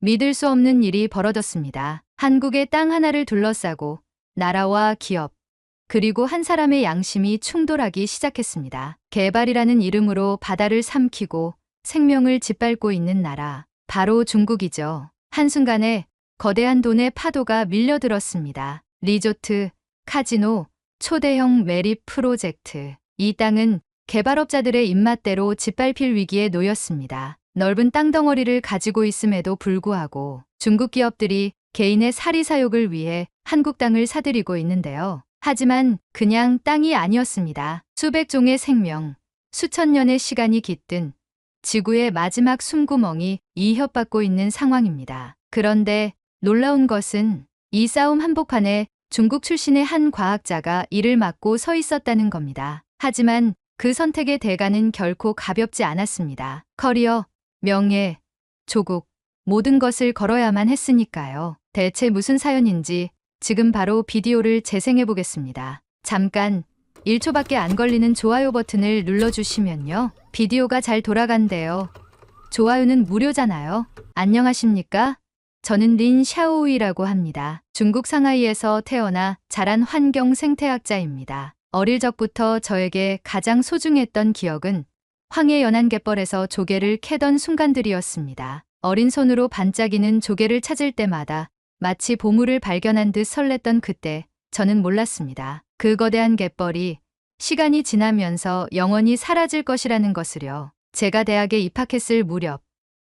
믿을 수 없는 일이 벌어졌습니다. 한국의 땅 하나를 둘러싸고 나라와 기업, 그리고 한 사람의 양심이 충돌하기 시작했습니다. 개발이라는 이름으로 바다를 삼키고 생명을 짓밟고 있는 나라, 바로 중국이죠. 한순간에 거대한 돈의 파도가 밀려들었습니다. 리조트, 카지노, 초대형 매립 프로젝트. 이 땅은 개발업자들의 입맛대로 짓밟힐 위기에 놓였습니다. 넓은 땅덩어리를 가지고 있음에도 불구하고 중국 기업들이 개인의 사리사욕을 위해 한국 땅을 사들이고 있는데요. 하지만 그냥 땅이 아니었습니다. 수백 종의 생명, 수천 년의 시간이 깃든 지구의 마지막 숨구멍이 위협받고 있는 상황입니다. 그런데 놀라운 것은 이 싸움 한복판에 중국 출신의 한 과학자가 이를 막고 서 있었다는 겁니다. 하지만 그 선택의 대가는 결코 가볍지 않았습니다. 커리어, 명예, 조국, 모든 것을 걸어야만 했으니까요. 대체 무슨 사연인지 지금 바로 비디오를 재생해 보겠습니다. 잠깐 1초밖에 안 걸리는 좋아요 버튼을 눌러주시면요. 비디오가 잘 돌아간대요. 좋아요는 무료잖아요. 안녕하십니까? 저는 린 샤오이라고 합니다. 중국 상하이에서 태어나 자란 환경 생태학자입니다. 어릴 적부터 저에게 가장 소중했던 기억은 황해 연안갯벌에서 조개를 캐던 순간들이었습니다. 어린 손으로 반짝이는 조개를 찾을 때마다 마치 보물을 발견한 듯 설렜던 그때 저는 몰랐습니다. 그 거대한 갯벌이 시간이 지나면서 영원히 사라질 것이라는 것을요. 제가 대학에 입학했을 무렵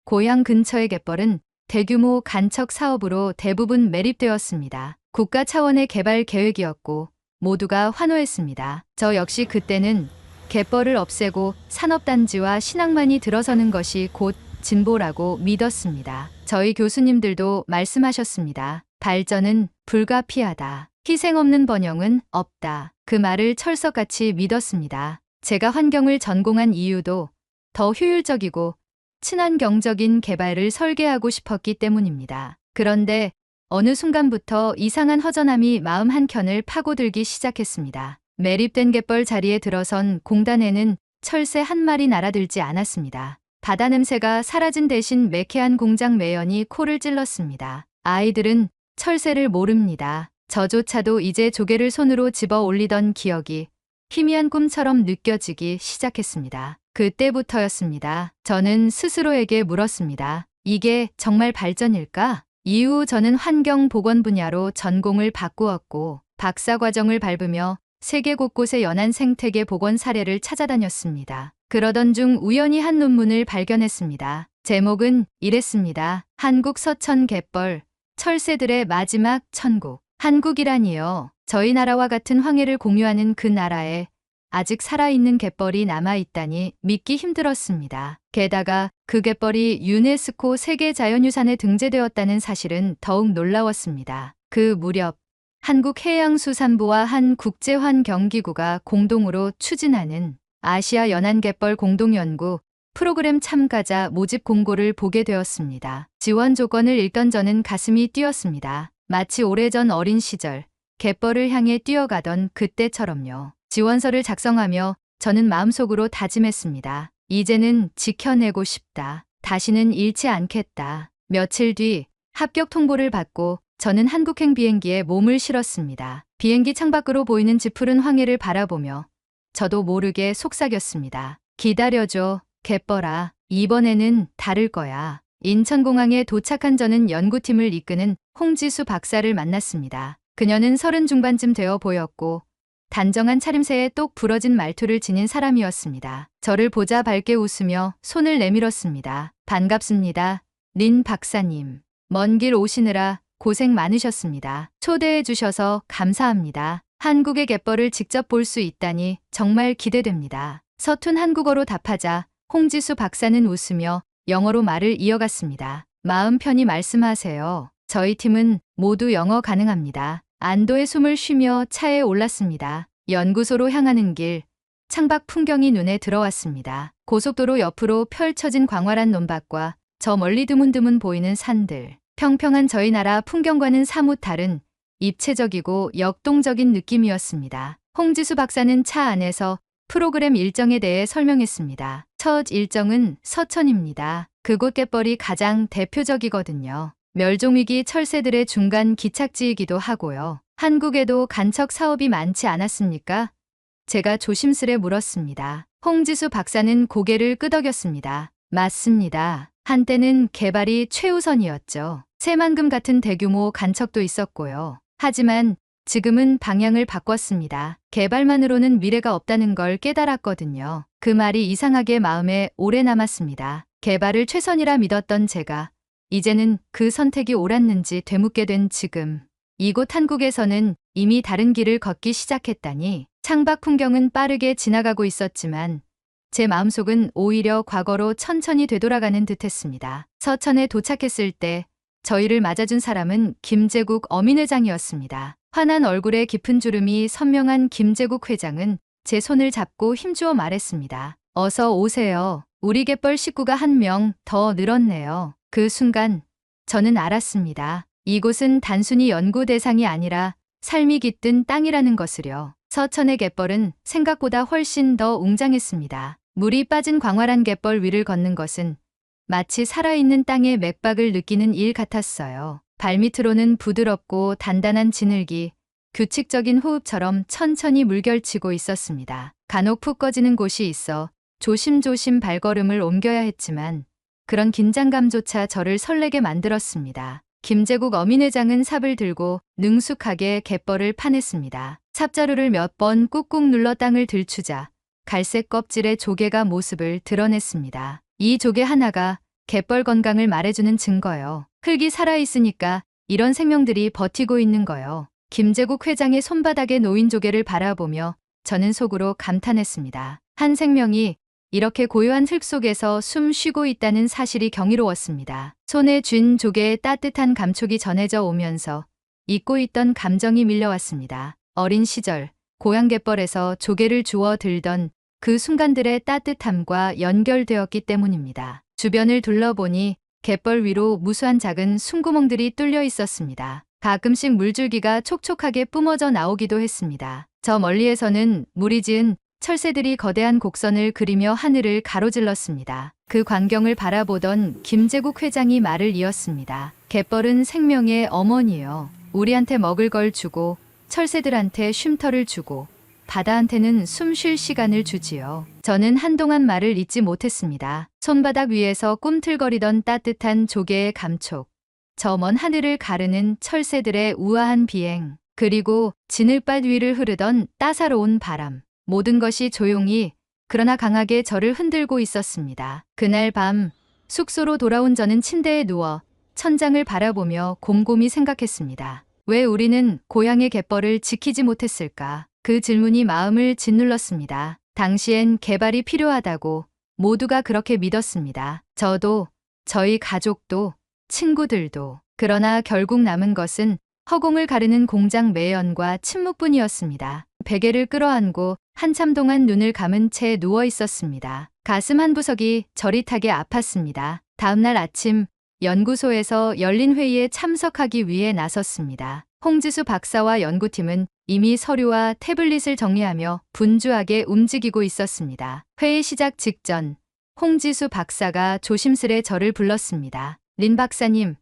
고향 근처의 갯벌은 대규모 간척 사업으로 대부분 매립되었습니다. 국가 차원의 개발 계획이었고 모두가 환호했습니다. 저 역시 그때는 갯벌을 없애고 산업단지와 신항만이 들어서는 것이 곧 진보라고 믿었습니다. 저희 교수님들도 말씀하셨습니다. 발전은 불가피하다. 희생 없는 번영은 없다. 그 말을 철석같이 믿었습니다. 제가 환경을 전공한 이유도 더 효율적이고 친환경적인 개발을 설계하고 싶었기 때문입니다. 그런데 어느 순간부터 이상한 허전함이 마음 한켠을 파고들기 시작했습니다. 매립된 갯벌 자리에 들어선 공단에는 철새 한 마리 날아들지 않았습니다. 바다 냄새가 사라진 대신 매캐한 공장 매연이 코를 찔렀습니다. 아이들은 철새를 모릅니다. 저조차도 이제 조개를 손으로 집어 올리던 기억이 희미한 꿈처럼 느껴지기 시작했습니다. 그때부터였습니다. 저는 스스로에게 물었습니다. 이게 정말 발전일까? 이후 저는 환경보건 분야로 전공을 바꾸었고 박사과정을 밟으며 세계 곳곳의 연안 생태계 복원 사례를 찾아다녔습니다. 그러던 중 우연히 한 논문을 발견했습니다. 제목은 이랬습니다. 한국 서천 갯벌, 철새들의 마지막 천국. 한국이라니요. 저희 나라와 같은 황해를 공유하는 그 나라에 아직 살아있는 갯벌이 남아있다니 믿기 힘들었습니다. 게다가 그 갯벌이 유네스코 세계자연유산에 등재되었다는 사실은 더욱 놀라웠습니다. 그 무렵 한국해양수산부와 한 국제환경기구가 공동으로 추진하는 아시아 연안갯벌 공동연구 프로그램 참가자 모집 공고를 보게 되었습니다. 지원 조건을 읽던 저는 가슴이 뛰었습니다. 마치 오래전 어린 시절 갯벌을 향해 뛰어가던 그때처럼요. 지원서를 작성하며 저는 마음속으로 다짐했습니다. 이제는 지켜내고 싶다. 다시는 잃지 않겠다. 며칠 뒤 합격 통보를 받고 저는 한국행 비행기에 몸을 실었습니다. 비행기 창밖으로 보이는 짙푸른 황해를 바라보며 저도 모르게 속삭였습니다. 기다려줘, 갯벌아. 이번에는 다를 거야. 인천공항에 도착한 저는 연구팀을 이끄는 홍지수 박사를 만났습니다. 그녀는 30 중반쯤 되어 보였고 단정한 차림새에 똑 부러진 말투를 지닌 사람이었습니다. 저를 보자 밝게 웃으며 손을 내밀었습니다. 반갑습니다. 린 박사님. 먼 길 오시느라 고생 많으셨습니다. 초대해 주셔서 감사합니다. 한국의 갯벌을 직접 볼 수 있다니 정말 기대됩니다. 서툰 한국어로 답하자 홍지수 박사는 웃으며 영어로 말을 이어갔습니다. 마음 편히 말씀하세요. 저희 팀은 모두 영어 가능합니다. 안도의 숨을 쉬며 차에 올랐습니다. 연구소로 향하는 길, 창밖 풍경이 눈에 들어왔습니다. 고속도로 옆으로 펼쳐진 광활한 논밭과 저 멀리 드문드문 보이는 산들. 평평한 저희 나라 풍경과는 사뭇 다른 입체적이고 역동적인 느낌이었습니다. 홍지수 박사는 차 안에서 프로그램 일정에 대해 설명했습니다. 첫 일정은 서천입니다. 그곳 갯벌이 가장 대표적이거든요. 멸종위기 철새들의 중간 기착지이기도 하고요. 한국에도 간척 사업이 많지 않았습니까? 제가 조심스레 물었습니다. 홍지수 박사는 고개를 끄덕였습니다. 맞습니다. 한때는 개발이 최우선이었죠. 새만금 같은 대규모 간척도 있었고요. 하지만 지금은 방향을 바꿨습니다. 개발만으로는 미래가 없다는 걸 깨달았거든요. 그 말이 이상하게 마음에 오래 남았습니다. 개발을 최선이라 믿었던 제가 이제는 그 선택이 옳았는지 되묻게 된 지금 이곳 한국에서는 이미 다른 길을 걷기 시작했다니 창밖 풍경은 빠르게 지나가고 있었지만 제 마음속은 오히려 과거로 천천히 되돌아가는 듯했습니다. 서천에 도착했을 때 저희를 맞아준 사람은 김제국 어민회장이었습니다. 환한 얼굴에 깊은 주름이 선명한 김제국 회장은 제 손을 잡고 힘주어 말했습니다. 어서 오세요. 우리 갯벌 식구가 한 명 더 늘었네요. 그 순간 저는 알았습니다. 이곳은 단순히 연구 대상이 아니라 삶이 깃든 땅이라는 것을요. 서천의 갯벌은 생각보다 훨씬 더 웅장했습니다. 물이 빠진 광활한 갯벌 위를 걷는 것은 마치 살아있는 땅의 맥박을 느끼는 일 같았어요. 발밑으로는 부드럽고 단단한 진흙이 규칙적인 호흡처럼 천천히 물결치고 있었습니다. 간혹 푹 꺼지는 곳이 있어 조심조심 발걸음을 옮겨야 했지만 그런 긴장감조차 저를 설레게 만들었습니다. 김제국 어민회장은 삽을 들고 능숙하게 갯벌을 파냈습니다. 삽자루를 몇 번 꾹꾹 눌러 땅을 들추자 갈색 껍질의 조개가 모습을 드러냈습니다. 이 조개 하나가 갯벌 건강을 말해주는 증거요. 흙이 살아있으니까 이런 생명들이 버티고 있는 거요. 김제국 회장의 손바닥에 놓인 조개를 바라보며 저는 속으로 감탄했습니다. 한 생명이 이렇게 고요한 흙 속에서 숨 쉬고 있다는 사실이 경이로웠습니다. 손에 쥔 조개의 따뜻한 감촉이 전해져 오면서 잊고 있던 감정이 밀려왔습니다. 어린 시절 고향 갯벌에서 조개를 주워 들던 그 순간들의 따뜻함과 연결되었기 때문입니다. 주변을 둘러보니 갯벌 위로 무수한 작은 숨구멍들이 뚫려 있었습니다. 가끔씩 물줄기가 촉촉하게 뿜어져 나오기도 했습니다. 저 멀리에서는 물이 지은 철새들이 거대한 곡선을 그리며 하늘을 가로질렀습니다. 그 광경을 바라보던 김제국 회장이 말을 이었습니다. 갯벌은 생명의 어머니요. 우리한테 먹을 걸 주고 철새들한테 쉼터를 주고 바다한테는 숨 쉴 시간을 주지요. 저는 한동안 말을 잇지 못했습니다. 손바닥 위에서 꿈틀거리던 따뜻한 조개의 감촉, 저 먼 하늘을 가르는 철새들의 우아한 비행, 그리고 진흙밭 위를 흐르던 따사로운 바람. 모든 것이 조용히 그러나 강하게 저를 흔들고 있었습니다. 그날 밤 숙소로 돌아온 저는 침대에 누워 천장을 바라보며 곰곰이 생각했습니다. 왜 우리는 고향의 갯벌을 지키지 못했을까? 그 질문이 마음을 짓눌렀습니다. 당시엔 개발이 필요하다고 모두가 그렇게 믿었습니다. 저도, 저희 가족도, 친구들도. 그러나 결국 남은 것은 허공을 가르는 공장 매연과 침묵뿐이었습니다. 베개를 끌어안고 한참 동안 눈을 감은 채 누워 있었습니다. 가슴 한 구석이 저릿하게 아팠습니다. 다음날 아침 연구소에서 열린 회의에 참석하기 위해 나섰습니다. 홍지수 박사와 연구팀은 이미 서류와 태블릿을 정리하며 분주하게 움직이고 있었습니다. 회의 시작 직전 홍지수 박사가 조심스레 저를 불렀습니다. 린 박사님,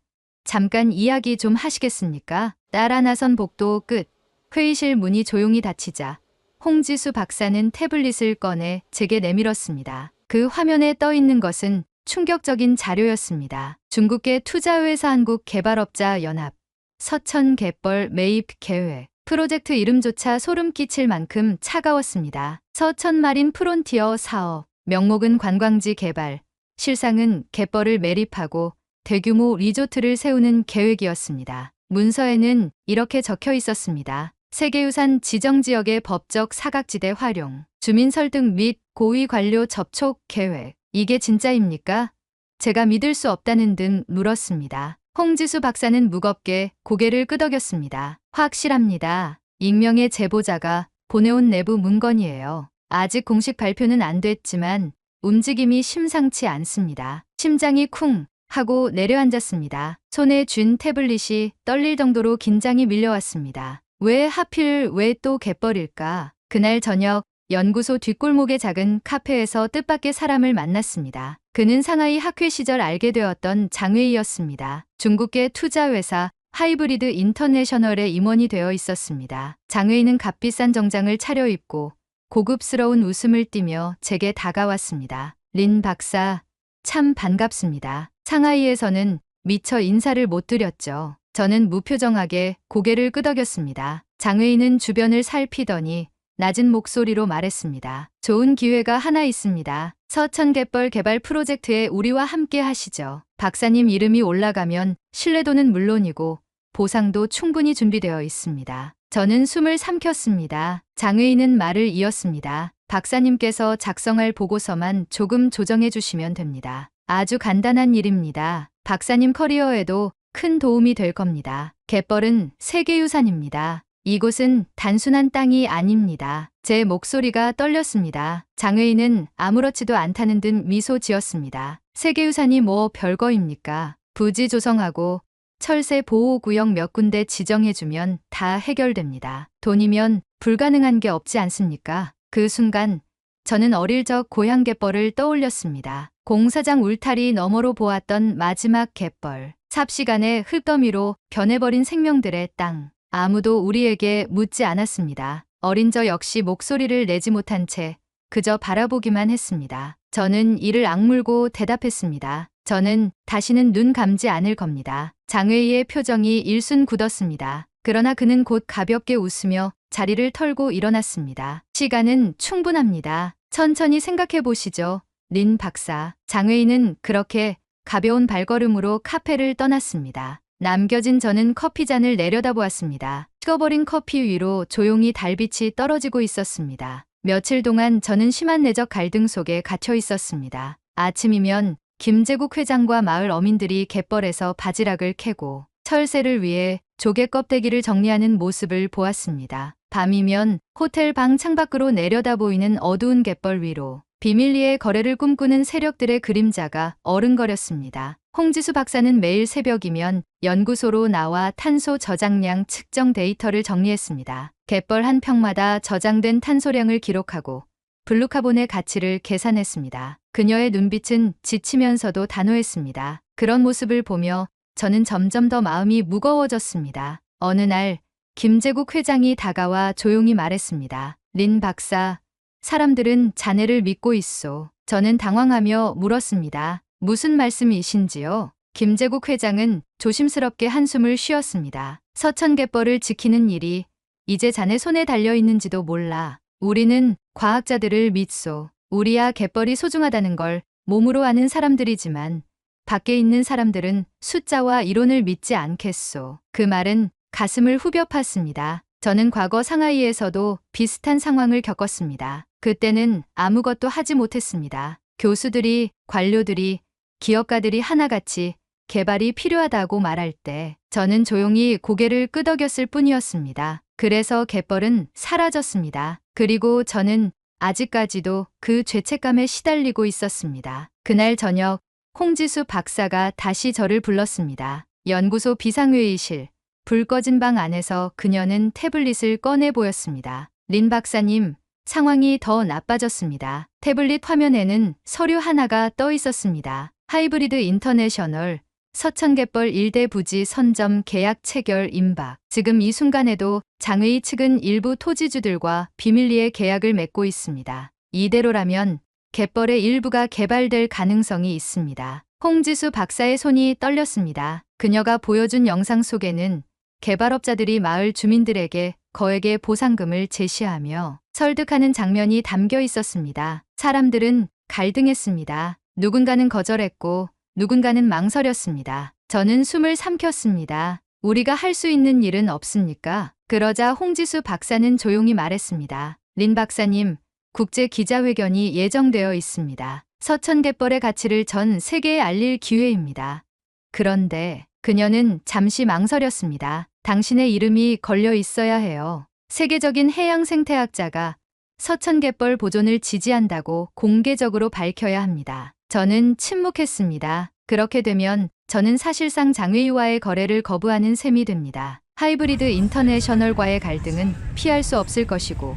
잠깐 이야기 좀 하시겠습니까? 따라 나선 복도 끝. 회의실 문이 조용히 닫히자 홍지수 박사는 태블릿을 꺼내 제게 내밀었습니다. 그 화면에 떠 있는 것은 충격적인 자료였습니다. 중국계 투자회사 한국개발업자 연합, 서천 갯벌 매입 계획. 프로젝트 이름조차 소름 끼칠 만큼 차가웠습니다. 서천 마린 프론티어 사업. 명목은 관광지 개발, 실상은 갯벌을 매립하고 대규모 리조트를 세우는 계획이었습니다. 문서에는 이렇게 적혀 있었습니다. 세계유산 지정지역의 법적 사각지대 활용, 주민 설득 및 고위 관료 접촉 계획. 이게 진짜입니까? 제가 믿을 수 없다는 듯 물었습니다. 홍지수 박사는 무겁게 고개를 끄덕였습니다. 확실합니다. 익명의 제보자가 보내온 내부 문건이에요. 아직 공식 발표는 안 됐지만 움직임이 심상치 않습니다. 심장이 쿵 하고 내려앉았습니다. 손에 쥔 태블릿이 떨릴 정도로 긴장이 밀려왔습니다. 왜 하필 왜 또 갯벌일까? 그날 저녁 연구소 뒷골목의 작은 카페에서 뜻밖의 사람을 만났습니다. 그는 상하이 학회 시절 알게 되었던 장웨이였습니다. 중국계 투자회사 하이브리드 인터내셔널에 임원이 되어 있었습니다. 장웨이는 값비싼 정장을 차려입고 고급스러운 웃음을 띠며 제게 다가왔습니다. 린 박사, 참 반갑습니다. 상하이에서는 미처 인사를 못 드렸죠. 저는 무표정하게 고개를 끄덕였습니다. 장웨이는 주변을 살피더니 낮은 목소리로 말했습니다. 좋은 기회가 하나 있습니다. 서천갯벌 개발 프로젝트에 우리와 함께 하시죠. 박사님 이름이 올라가면 신뢰도는 물론이고 보상도 충분히 준비되어 있습니다. 저는 숨을 삼켰습니다. 장웨이는 말을 이었습니다. 박사님께서 작성할 보고서만 조금 조정해 주시면 됩니다. 아주 간단한 일입니다. 박사님 커리어에도 큰 도움이 될 겁니다. 갯벌은 세계유산입니다. 이곳은 단순한 땅이 아닙니다. 제 목소리가 떨렸습니다. 장웨이는 아무렇지도 않다는 듯 미소 지었습니다. 세계유산이 뭐 별거입니까? 부지 조성하고 철새 보호구역 몇 군데 지정해주면 다 해결됩니다. 돈이면 불가능한 게 없지 않습니까? 그 순간 저는 어릴 적 고향 갯벌을 떠올렸습니다. 공사장 울타리 너머로 보았던 마지막 갯벌. 삽시간에 흙더미로 변해버린 생명들의 땅. 아무도 우리에게 묻지 않았습니다. 어린 저 역시 목소리를 내지 못한 채 그저 바라보기만 했습니다. 저는 이를 악물고 대답했습니다. 저는 다시는 눈 감지 않을 겁니다. 장웨이의 표정이 일순 굳었습니다. 그러나 그는 곧 가볍게 웃으며 자리를 털고 일어났습니다. 시간은 충분합니다. 천천히 생각해 보시죠. 린 박사. 장웨이는 그렇게 가벼운 발걸음으로 카페를 떠났습니다. 남겨진 저는 커피잔을 내려다보았습니다. 식어버린 커피 위로 조용히 달빛이 떨어지고 있었습니다. 며칠 동안 저는 심한 내적 갈등 속에 갇혀 있었습니다. 아침이면 김제국 회장과 마을 어민들이 갯벌에서 바지락을 캐고 철새를 위해 조개 껍데기를 정리하는 모습을 보았습니다. 밤이면 호텔 방 창밖으로 내려다 보이는 어두운 갯벌 위로 비밀리에 거래를 꿈꾸는 세력들의 그림자가 어른거렸습니다. 홍지수 박사는 매일 새벽이면 연구소로 나와 탄소 저장량 측정 데이터를 정리했습니다. 갯벌 한 평마다 저장된 탄소량을 기록하고 블루카본의 가치를 계산했습니다. 그녀의 눈빛은 지치면서도 단호했습니다. 그런 모습을 보며 저는 점점 더 마음이 무거워졌습니다. 어느 날 김제국 회장이 다가와 조용히 말했습니다. 린 박사, 사람들은 자네를 믿고 있소. 저는 당황하며 물었습니다. 무슨 말씀이신지요? 김제국 회장은 조심스럽게 한숨을 쉬었습니다. 서천갯벌을 지키는 일이 이제 자네 손에 달려 있는지도 몰라. 우리는 과학자들을 믿소. 우리야 갯벌이 소중하다는 걸 몸으로 아는 사람들이지만 밖에 있는 사람들은 숫자와 이론을 믿지 않겠소. 그 말은 가슴을 후벼 팠습니다. 저는 과거 상하이에서도 비슷한 상황을 겪었습니다. 그때는 아무것도 하지 못했습니다. 교수들이, 관료들이, 기업가들이 하나같이 개발이 필요하다고 말할 때 저는 조용히 고개를 끄덕였을 뿐이었습니다. 그래서 갯벌은 사라졌습니다. 그리고 저는 아직까지도 그 죄책감에 시달리고 있었습니다. 그날 저녁 홍지수 박사가 다시 저를 불렀습니다. 연구소 비상회의실, 불 꺼진 방 안에서 그녀는 태블릿을 꺼내 보였습니다. 린 박사님, 상황이 더 나빠졌습니다. 태블릿 화면에는 서류 하나가 떠 있었습니다. 하이브리드 인터내셔널, 서천갯벌 일대 부지 선점 계약 체결 임박. 지금 이 순간에도 장웨이 측은 일부 토지주들과 비밀리에 계약을 맺고 있습니다. 이대로라면 갯벌의 일부가 개발될 가능성이 있습니다. 홍지수 박사의 손이 떨렸습니다. 그녀가 보여준 영상 속에는 개발업자들이 마을 주민들에게 거액의 보상금을 제시하며 설득하는 장면이 담겨 있었습니다. 사람들은 갈등했습니다. 누군가는 거절했고 누군가는 망설였습니다. 저는 숨을 삼켰습니다. 우리가 할 수 있는 일은 없습니까? 그러자 홍지수 박사는 조용히 말했습니다. 린 박사님, 국제 기자회견이 예정되어 있습니다. 서천갯벌의 가치를 전 세계에 알릴 기회입니다. 그런데 그녀는 잠시 망설였습니다. 당신의 이름이 걸려 있어야 해요. 세계적인 해양 생태학자가 서천갯벌 보존을 지지한다고 공개적으로 밝혀야 합니다. 저는 침묵했습니다. 그렇게 되면 저는 사실상 장웨이와의 거래를 거부하는 셈이 됩니다. 하이브리드 인터내셔널과의 갈등은 피할 수 없을 것이고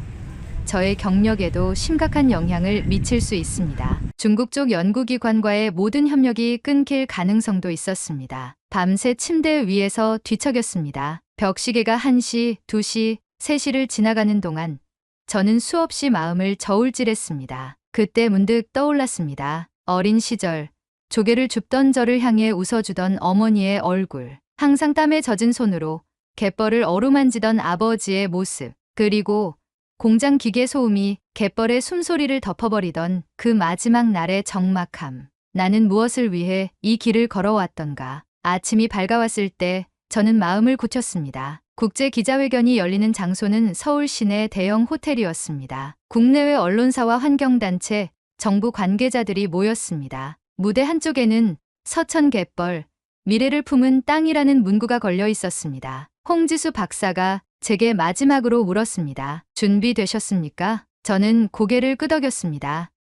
저의 경력에도 심각한 영향을 미칠 수 있습니다. 중국 쪽 연구기관과의 모든 협력이 끊길 가능성도 있었습니다. 밤새 침대 위에서 뒤척였습니다. 벽시계가 1시, 2시, 3시를 지나가는 동안 저는 수없이 마음을 저울질했습니다. 그때 문득 떠올랐습니다. 어린 시절 조개를 줍던 저를 향해 웃어주던 어머니의 얼굴, 항상 땀에 젖은 손으로 갯벌을 어루만지던 아버지의 모습, 그리고 공장 기계 소음이 갯벌의 숨소리를 덮어버리던 그 마지막 날의 적막함. 나는 무엇을 위해 이 길을 걸어왔던가. 아침이 밝아왔을 때 저는 마음을 굳혔습니다. 국제 기자회견이 열리는 장소는 서울 시내 대형 호텔이었습니다. 국내외 언론사와 환경단체, 정부 관계자들이 모였습니다. 무대 한쪽에는 서천 갯벌, 미래를 품은 땅이라는 문구가 걸려 있었습니다. 홍지수 박사가 제게 마지막으로 물었습니다. 준비되셨습니까? 저는 고개를 끄덕였습니다.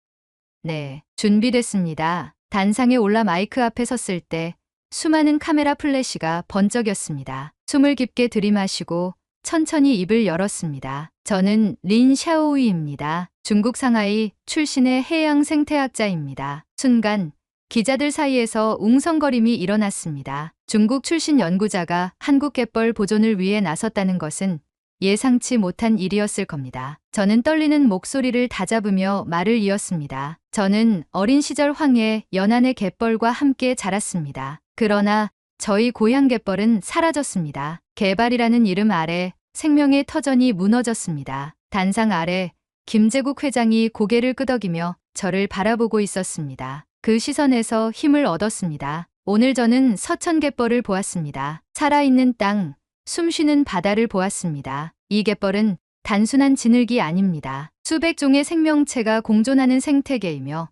네, 준비됐습니다. 단상에 올라 마이크 앞에 섰을 때 수많은 카메라 플래시가 번쩍였습니다. 숨을 깊게 들이마시고 천천히 입을 열었습니다. 저는 린 샤오위입니다. 중국 상하이 출신의 해양 생태학자입니다. 순간 기자들 사이에서 웅성거림이 일어났습니다. 중국 출신 연구자가 한국 갯벌 보존을 위해 나섰다는 것은 예상치 못한 일이었을 겁니다. 저는 떨리는 목소리를 다잡으며 말을 이었습니다. 저는 어린 시절 황해 연안의 갯벌과 함께 자랐습니다. 그러나 저희 고향 갯벌은 사라졌습니다. 개발이라는 이름 아래 생명의 터전이 무너졌습니다. 단상 아래 김제국 회장이 고개를 끄덕이며 저를 바라보고 있었습니다. 그 시선에서 힘을 얻었습니다. 오늘 저는 서천 갯벌을 보았습니다. 살아있는 땅, 숨쉬는 바다를 보았습니다. 이 갯벌은 단순한 진흙이 아닙니다. 수백 종의 생명체가 공존하는 생태계이며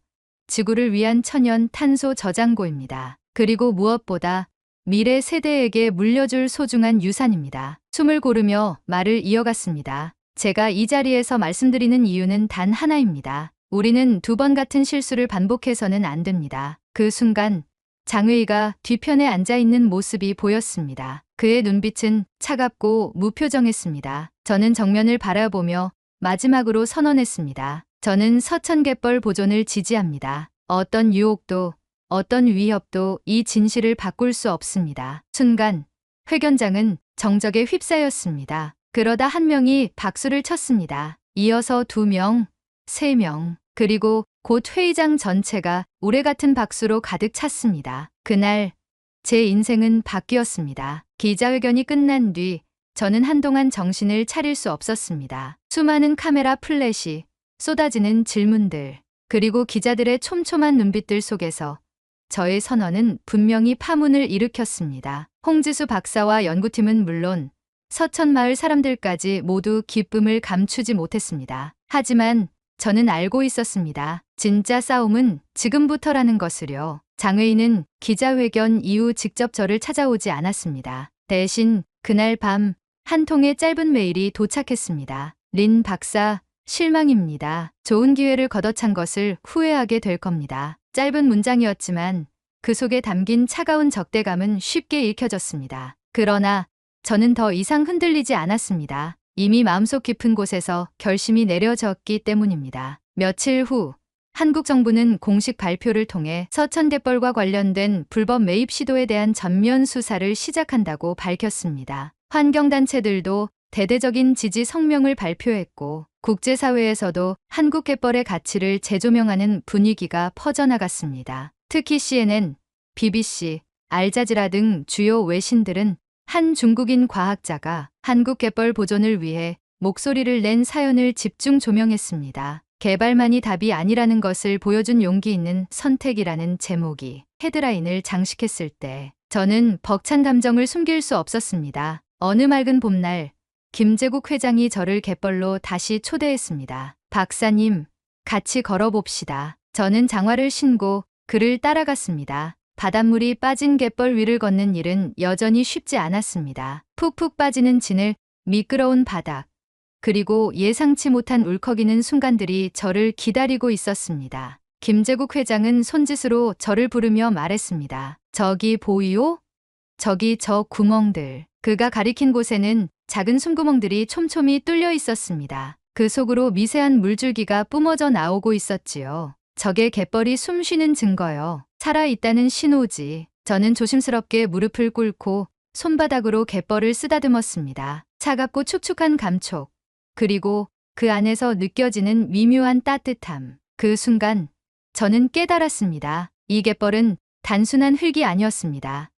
지구를 위한 천연 탄소 저장고입니다. 그리고 무엇보다 미래 세대에게 물려줄 소중한 유산입니다. 숨을 고르며 말을 이어갔습니다. 제가 이 자리에서 말씀드리는 이유는 단 하나입니다. 우리는 2번 같은 실수를 반복해서는 안 됩니다. 그 순간 장웨이가 뒤편에 앉아있는 모습이 보였습니다. 그의 눈빛은 차갑고 무표정했습니다. 저는 정면을 바라보며 마지막으로 선언했습니다. 저는 서천 갯벌 보존을 지지합니다. 어떤 유혹도 어떤 위협도 이 진실을 바꿀 수 없습니다. 순간 회견장은 정적에 휩싸였습니다. 그러다 한 명이 박수를 쳤습니다. 이어서 2명, 3명, 그리고 곧 회의장 전체가 우레 같은 박수로 가득 찼습니다. 그날 제 인생은 바뀌었습니다. 기자회견이 끝난 뒤 저는 한동안 정신을 차릴 수 없었습니다. 수많은 카메라 플래시, 쏟아지는 질문들, 그리고 기자들의 촘촘한 눈빛들 속에서 저의 선언은 분명히 파문을 일으켰습니다. 홍지수 박사와 연구팀은 물론 서천마을 사람들까지 모두 기쁨을 감추지 못했습니다. 하지만 저는 알고 있었습니다. 진짜 싸움은 지금부터라는 것을요. 장웨이는 기자회견 이후 직접 저를 찾아오지 않았습니다. 대신 그날 밤 한 통의 짧은 메일이 도착했습니다. 린 박사, 실망입니다. 좋은 기회를 걷어찬 것을 후회하게 될 겁니다. 짧은 문장이었지만 그 속에 담긴 차가운 적대감은 쉽게 읽혀졌습니다. 그러나 저는 더 이상 흔들리지 않았습니다. 이미 마음속 깊은 곳에서 결심이 내려졌기 때문입니다. 며칠 후 한국 정부는 공식 발표를 통해 서천갯벌과 관련된 불법 매입 시도에 대한 전면 수사를 시작한다고 밝혔습니다. 환경단체들도 대대적인 지지 성명을 발표했고 국제사회에서도 한국 갯벌의 가치를 재조명하는 분위기가 퍼져나갔습니다. 특히 CNN, BBC, 알자지라 등 주요 외신들은 한 중국인 과학자가 한국 갯벌 보존을 위해 목소리를 낸 사연을 집중 조명했습니다. 개발만이 답이 아니라는 것을 보여준 용기 있는 선택이라는 제목이 헤드라인을 장식했을 때 저는 벅찬 감정을 숨길 수 없었습니다. 어느 맑은 봄날 김제국 회장이 저를 갯벌로 다시 초대했습니다. 박사님, 같이 걸어봅시다. 저는 장화를 신고 그를 따라갔습니다. 바닷물이 빠진 갯벌 위를 걷는 일은 여전히 쉽지 않았습니다. 푹푹 빠지는 진을, 미끄러운 바닥, 그리고 예상치 못한 울컥이는 순간들이 저를 기다리고 있었습니다. 김제국 회장은 손짓으로 저를 부르며 말했습니다. 저기 보이오? 저기 저 구멍들. 그가 가리킨 곳에는 작은 숨구멍들이 촘촘히 뚫려 있었습니다. 그 속으로 미세한 물줄기가 뿜어져 나오고 있었지요. 저게 갯벌이 숨 쉬는 증거요. 살아있다는 신호지. 저는 조심스럽게 무릎을 꿇고 손바닥으로 갯벌을 쓰다듬었습니다. 차갑고 축축한 감촉, 그리고 그 안에서 느껴지는 미묘한 따뜻함. 그 순간 저는 깨달았습니다. 이 갯벌은 단순한 흙이 아니었습니다.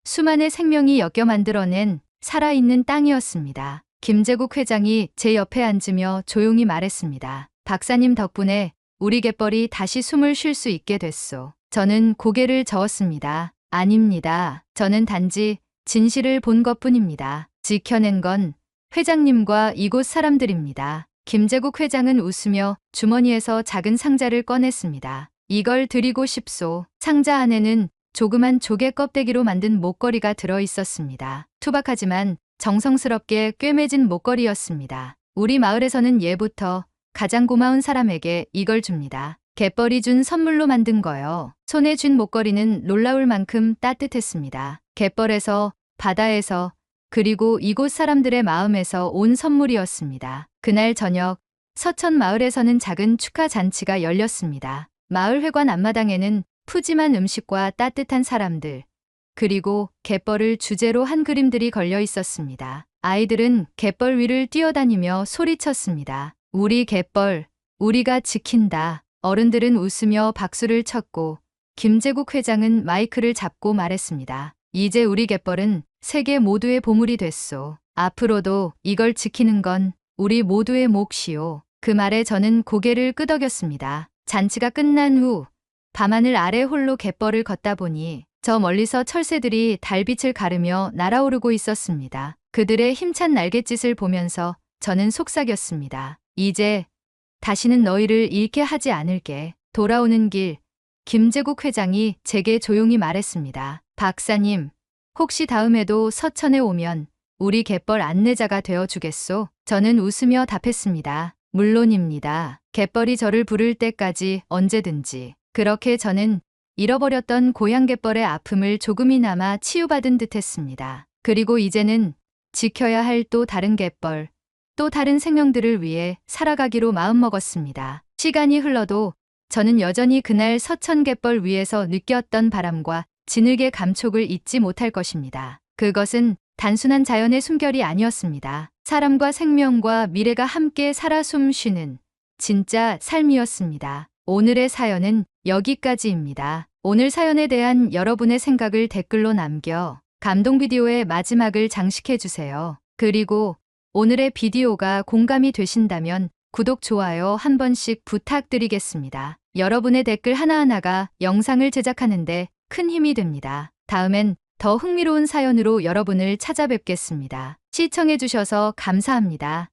수많은 생명이 엮여 만들어낸 살아있는 땅이었습니다. 김제국 회장이 제 옆에 앉으며 조용히 말했습니다. 박사님 덕분에 우리 갯벌이 다시 숨을 쉴 수 있게 됐소. 저는 고개를 저었습니다. 아닙니다. 저는 단지 진실을 본 것뿐입니다. 지켜낸 건 회장님과 이곳 사람들입니다. 김제국 회장은 웃으며 주머니에서 작은 상자를 꺼냈습니다. 이걸 드리고 싶소. 상자 안에는 조그만 조개 껍데기로 만든 목걸이가 들어 있었습니다. 투박하지만 정성스럽게 꿰매진 목걸이였습니다. 우리 마을에서는 예부터 가장 고마운 사람에게 이걸 줍니다. 갯벌이 준 선물로 만든 거요. 손에 쥔 목걸이는 놀라울 만큼 따뜻했습니다. 갯벌에서, 바다에서, 그리고 이곳 사람들의 마음에서 온 선물이었습니다. 그날 저녁, 서천 마을에서는 작은 축하 잔치가 열렸습니다. 마을 회관 앞마당에는 푸짐한 음식과 따뜻한 사람들, 그리고 갯벌을 주제로 한 그림들이 걸려 있었습니다. 아이들은 갯벌 위를 뛰어다니며 소리쳤습니다. 우리 갯벌, 우리가 지킨다. 어른들은 웃으며 박수를 쳤고 김제국 회장은 마이크를 잡고 말했습니다. 이제 우리 갯벌은 세계 모두의 보물이 됐소. 앞으로도 이걸 지키는 건 우리 모두의 몫이오. 그 말에 저는 고개를 끄덕였습니다. 잔치가 끝난 후 밤하늘 아래 홀로 갯벌을 걷다 보니 저 멀리서 철새들이 달빛을 가르며 날아오르고 있었습니다. 그들의 힘찬 날갯짓을 보면서 저는 속삭였습니다. 이제 다시는 너희를 잃게 하지 않을게. 돌아오는 길, 김제국 회장이 제게 조용히 말했습니다. 박사님, 혹시 다음에도 서천에 오면 우리 갯벌 안내자가 되어주겠소? 저는 웃으며 답했습니다. 물론입니다. 갯벌이 저를 부를 때까지 언제든지. 그렇게 저는 잃어버렸던 고향 갯벌의 아픔을 조금이나마 치유받은 듯했습니다. 그리고 이제는 지켜야 할 또 다른 갯벌, 또 다른 생명들을 위해 살아가기로 마음먹었습니다. 시간이 흘러도 저는 여전히 그날 서천 갯벌 위에서 느꼈던 바람과 진흙의 감촉을 잊지 못할 것입니다. 그것은 단순한 자연의 숨결이 아니었습니다. 사람과 생명과 미래가 함께 살아 숨쉬는 진짜 삶이었습니다. 오늘의 사연은 여기까지입니다. 오늘 사연에 대한 여러분의 생각을 댓글로 남겨 감동 비디오의 마지막을 장식해주세요. 그리고 오늘의 비디오가 공감이 되신다면 구독, 좋아요 한 번씩 부탁드리겠습니다. 여러분의 댓글 하나하나가 영상을 제작하는데 큰 힘이 됩니다. 다음엔 더 흥미로운 사연으로 여러분을 찾아뵙겠습니다. 시청해주셔서 감사합니다.